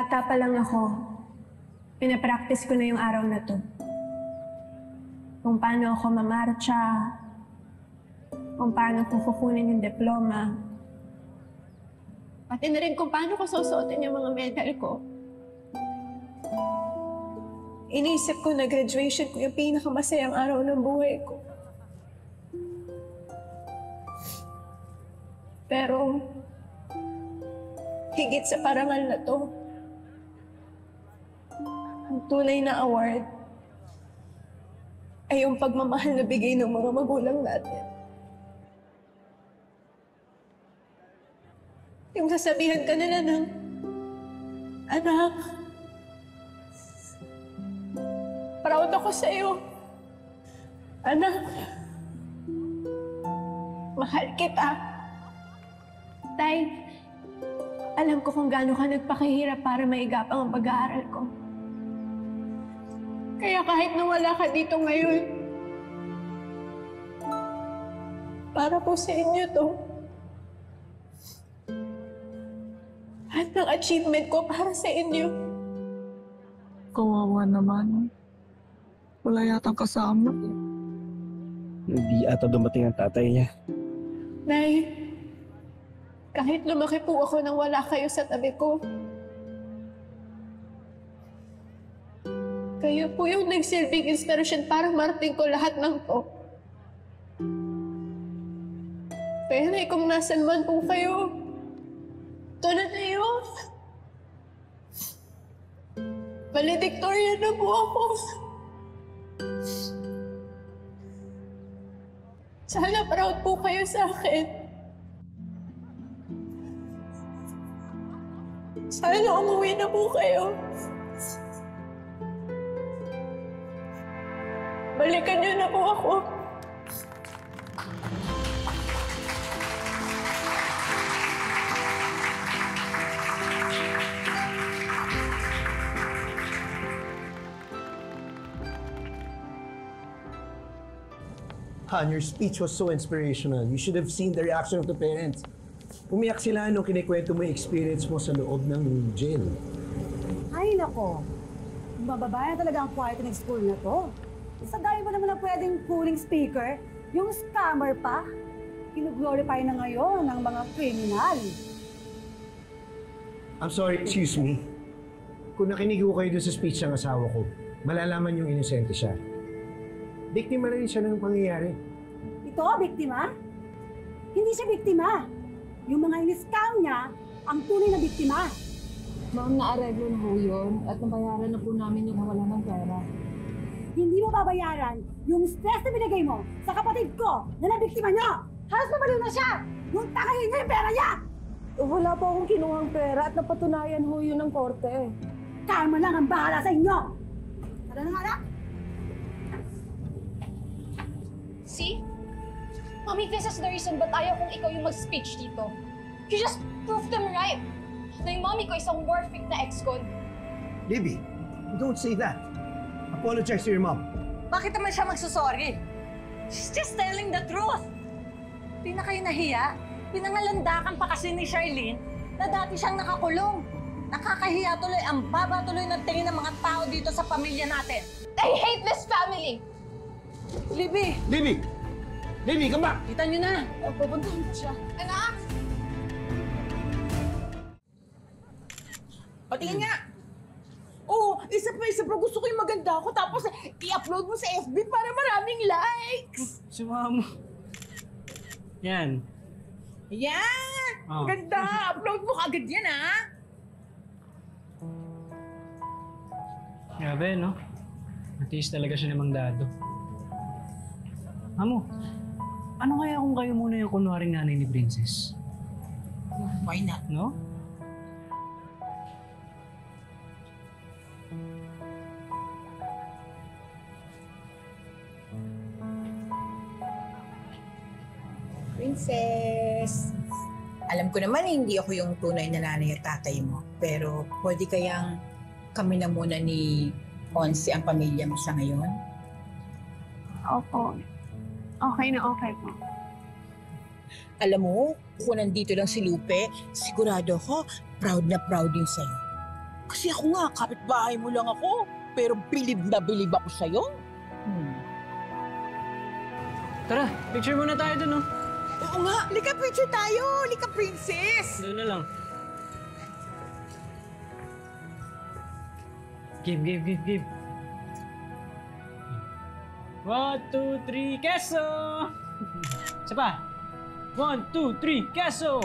Bata pa lang ako, pinapractice ko na yung araw na to. Kung paano ako mamarcha, kung paano ko kukunin yung diploma. Pati na rin kung paano ko susuotin yung mga medal ko. Iniisip ko na graduation ko yung pinakamasayang araw ng buhay ko. Pero, higit sa parangal na to, ang tunay na award ay yung pagmamahal na bigay ng mga magulang natin. Yung sasabihan ka nila ng, anak, proud ako sa'yo. Anak, mahal kita. Tay, alam ko kung gaano ka nagpakahirap para maigapang ang pag-aaral ko. Kaya kahit nawala ka dito ngayon, para po sa inyo to. Lahat ng achievement ko para sa inyo. Kawawa naman. Wala yatang kasama. Hindi ata dumating ang tatay niya. Nay, kahit lumaki po ako nang wala kayo sa tabi ko, kayo po yung nagsilbing inspirasyon para marating ko lahat ng to. Kaya na kung nasan man po kayo, tulad na yun. Valedictorian na po ako. Sana proud po kayo sa akin. Sana umuwi na po kayo. Balikan niyo na po ako. Han, your speech was so inspirational. You should have seen the reaction of the parents. Umiyak sila nung kinikwento mo yung experience mo sa loob ng jail. Ay, nako. Mababayan talaga ang quality ng school na to. Sa dami pa naman na pwedeng cooling speaker, yung scammer pa, kinuglorify na ngayon ng mga kriminal. I'm sorry, excuse me. Kung nakinig ko kayo dun sa speech ng asawa ko, malalaman yung inosente siya. Biktima rin siya ng pangyayari. Ito, biktima? Hindi siya biktima. Yung mga in-scam niya, ang tunay na biktima. Ma'am, na-areglo na ho yun at nabayaran na po namin yung nawala ng pera. Hindi mo babayaran yung stress na binigay mo sa kapatid ko na nabiktima niyo. Halos mabaliw na siya. Yung tangayin niya yung pera niya. Wala po akong kinuhang pera at napatunayan ho yun ng korte. Karma lang ang bahala sa inyo. Tara na nga, anak. See? Mommy, this is the reason ba't ayaw kong ikaw yung mag-speech dito. You just proved them right. Na yung mommy ko isang warfake na ex-con. Libby, don't say that. Apologize to your mom. Bakit naman siya magsusorry? She's just telling the truth. Di na kayo nahiya? Pinangalandakan pa kasi ni Charlene na dati siyang nakakulong. Nakakahiya tuloy, ang baba tuloy ng tingin ng mga tao dito sa pamilya natin. I hate this family! Libby! Libby! Libby, come back! Kita niyo na! Pupuntahan ko siya. Anak! Patingin nga! Oo, isa pa. Gusto ko yung maganda ako tapos i-upload mo sa FB para maraming likes! Si Mama. Yan. Yan! Oh. Ganda! Upload mo kagad yan, ha? Grabe, no? Matiis talaga siya ni Mang Dado. Amo, ano kaya kung kayo muna yung kunwaring nanay ni Princess? Why not? No? Princess! Alam ko naman hindi ako yung tunay na nanay at tatay mo. Pero pwede kayang kami na muna ni Onsi ang pamilya mo sa ngayon? Opo. Okay na okay po. Alam mo, kung nandito lang si Lupe, sigurado ako proud na proud yun sa'yo. Kasi ako nga, kapitbahay mo lang ako. Pero bilib na bilib ako sa'yo. Tara, picture muna tayo dun, oh. Oo nga, lika picture tayo. Lika princess. Doon na lang. Give. 1, 2, 3, keso! Isa pa. 1, 2, 3, keso!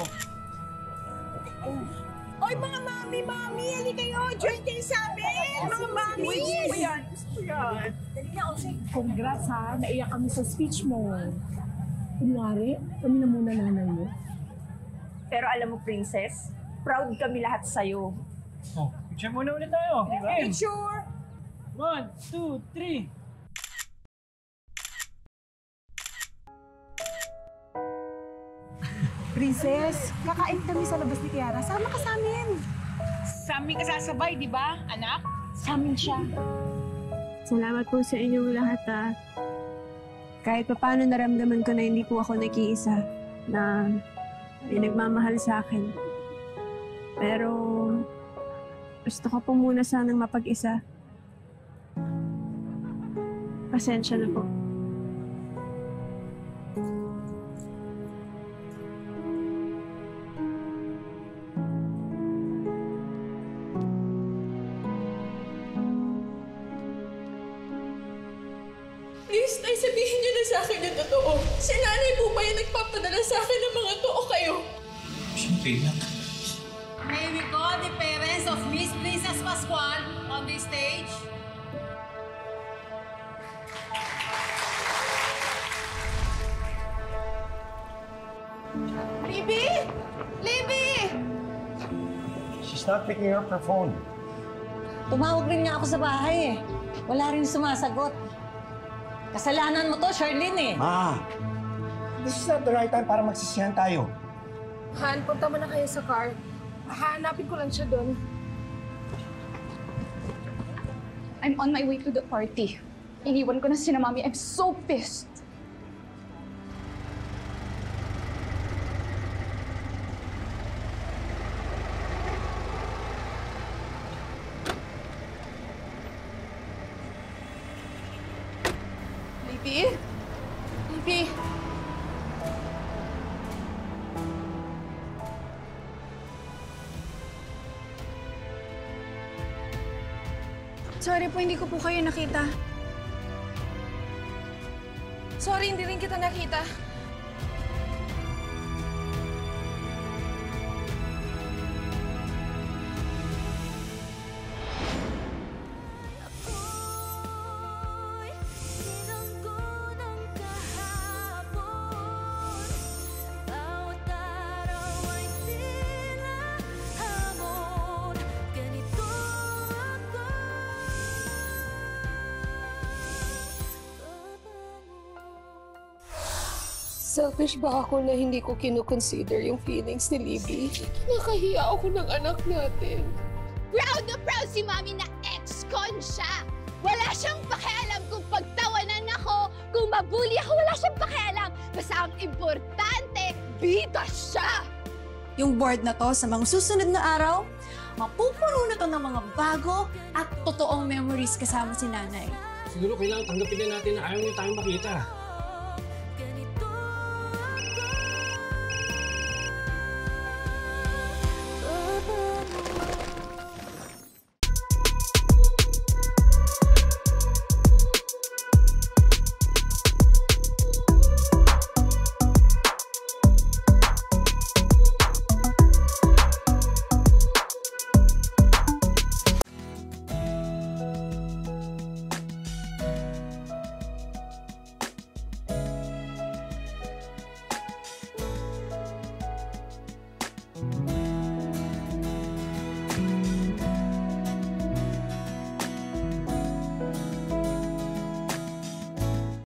Oy, mga mami, hali kayo. Join kayo sa amin. Mga mami. Congrats ha, naiyak kami sa speech mo. Kunwari, kami na muna nanay mo. Pero alam mo, Princess, proud kami lahat sa'yo. Oh, picture muna ulit tayo. Game. Picture. 1, 2, 3. Princess, kakain kami sa labas ni Kiara. Sama ka sa amin. Sa amin ka sasabay, di ba, anak? Sa amin siya. Salamat po sa inyong lahat kahit pa paano naramdaman ko na hindi po ako nag-iisa, na may nagmamahal sa akin. Pero gusto ko po muna sanang mapag-isa. Pasensya na po. Please, Tay, sabihin niyo na sa akin yung totoo. Si nanay po ba yung nagpapadala sa akin ng mga to o kayo? Siyempre lang. May we call the parents of Miss Princess Pascual on the stage. Libby! Libby! She's not picking up her phone. Tumawag rin nga ako sa bahay eh. Wala rin sumasagot. Kasalanan mo to, Charlene eh. Ma, this is not the right time para magsisihan tayo. Han, punta mo na kayo sa car. Hahanapin ko lang siya doon. I'm on my way to the party. Iniwan ko na si Mami. I'm so pissed. Libby? Libby? Sorry po, hindi ko po kayo nakita. Sorry, hindi rin kita nakita. Selfish ba ako na hindi ko kinoconsider yung feelings ni Libby? Nakahiya ako ng anak natin. Proud na proud si Mami na ex-con siya. Wala siyang pakialam kung pagtawanan ako, kung mabuli ako, wala siyang pakialam. Basta ang importante, bida siya. Yung board na to sa mga susunod na araw, mapupuno na to ng mga bago at totoong memories kasama si nanay. Siguro kailangan tanggapin na natin na ayaw niya tayong makita.